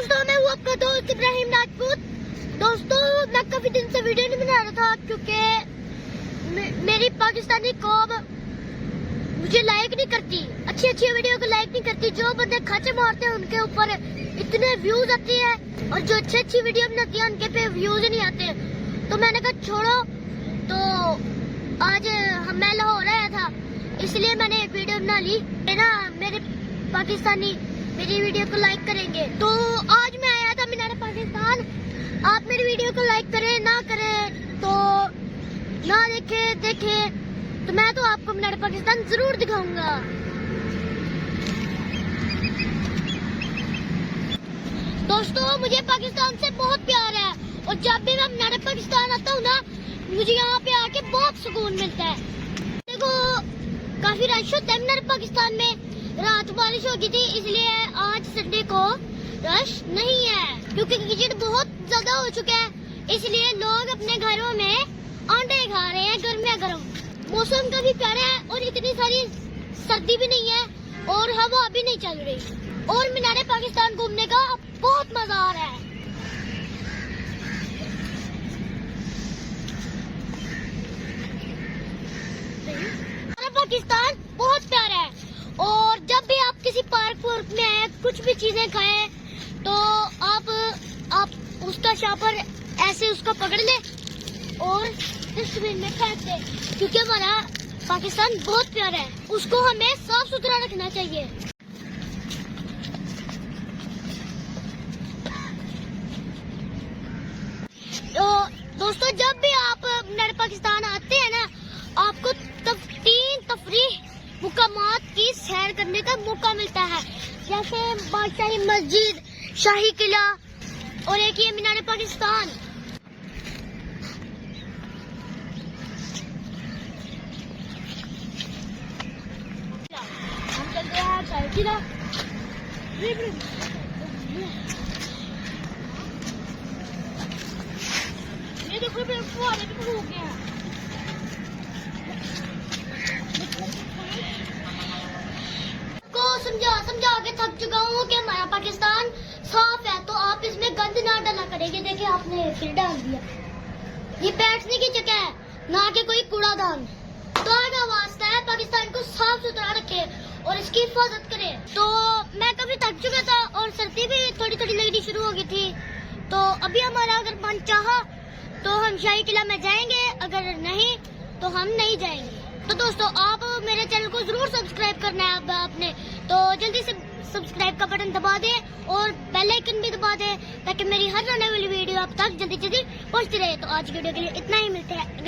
दोस्तों मैं हूँ आपका दोस्त इब्राहिम राजपूत। दोस्तों मैं काफी दिन से वीडियो नहीं बना रहा था क्योंकि मेरी पाकिस्तानी कौम मुझे लाइक नहीं करती, अच्छी वीडियो को लाइक नहीं करती। जो बंदे खाचे मारते हैं उनके ऊपर इतने व्यूज आते हैं और जो अच्छी वीडियो बनाती है उनके पे व्यूज नहीं आते। तो मैंने कहा छोड़ो, तो आज मैं लाहौर आया था इसलिए मैंने एक वीडियो बना ली ना। मेरे पाकिस्तानी मेरी वीडियो को लाइक करेंगे, तो आज मैं आया था मीनार पाकिस्तान। आप मेरी वीडियो को लाइक करें ना करें तो ना देखे तो मैं तो आपको मीनार पाकिस्तान जरूर दिखाऊंगा। दोस्तों मुझे पाकिस्तान से बहुत प्यार है और जब भी मैं मीनार पाकिस्तान आता हूँ ना, मुझे यहाँ पे आके बहुत सुकून मिलता है। देखो काफी रश होता है मीनार पाकिस्तान में। रात बारिश हो गई थी इसलिए आज संडे को रश नहीं है क्योंकि कीचड़ बहुत ज्यादा हो चुका है, इसलिए लोग अपने घरों में अंडे खा रहे हैं गर्म। मौसम काफी प्यारा है और इतनी सारी सर्दी भी नहीं है और हवा भी नहीं चल रही और मीनार पाकिस्तान घूमने का बहुत मजा आ रहा है। पाकिस्तान बहुत प्यारा है और जब भी आप किसी पार्क में आए, कुछ भी चीजें खाएं तो आप उसका शापर ऐसे उसको पकड़ ले और डस्टबिन में फेंक दे, क्योंकि हमारा पाकिस्तान बहुत प्यारा है, उसको हमें साफ सुथरा रखना चाहिए। तो दोस्तों जब भी आप मीनार पाकिस्तान आते हैं ना, आपको तीन तफरीह मुकामात की सैर करने का मौका मिलता है, जैसे बादशाही मस्जिद, शाही किला और एक ये मीनार पाकिस्तान। हम चलते हैं शाही किला। ये देखो फुहारे भी हो गए हैं। समझा के थक चुका हूँ कि हमारा पाकिस्तान साफ है, तो आप इसमें गंद ना डाला करेंगे। देखिए आपने फिर डाल दिया, ये बैठने की जगह है ना कि कोई कूड़ादान। तो आगे वास्ता है पाकिस्तान को साफ सुथरा रखे और इसकी हिफाजत करे। तो मैं काफी थक चुका था और सर्दी भी थोड़ी लगनी शुरू हो गई थी, तो अभी हमारा अगर मन चाहा तो हम शाही किला में जाएंगे, अगर नहीं तो हम नहीं जाएंगे। तो दोस्तों आप मेरे चैनल को जरूर सब्सक्राइब करना है आपने, तो जल्दी से सब्सक्राइब का बटन दबा दें और बेल आइकन भी दबा दें ताकि मेरी हर आने वाली वीडियो आप तक जल्दी पहुंचती रहे। तो आज की वीडियो के लिए इतना ही, मिलते हैं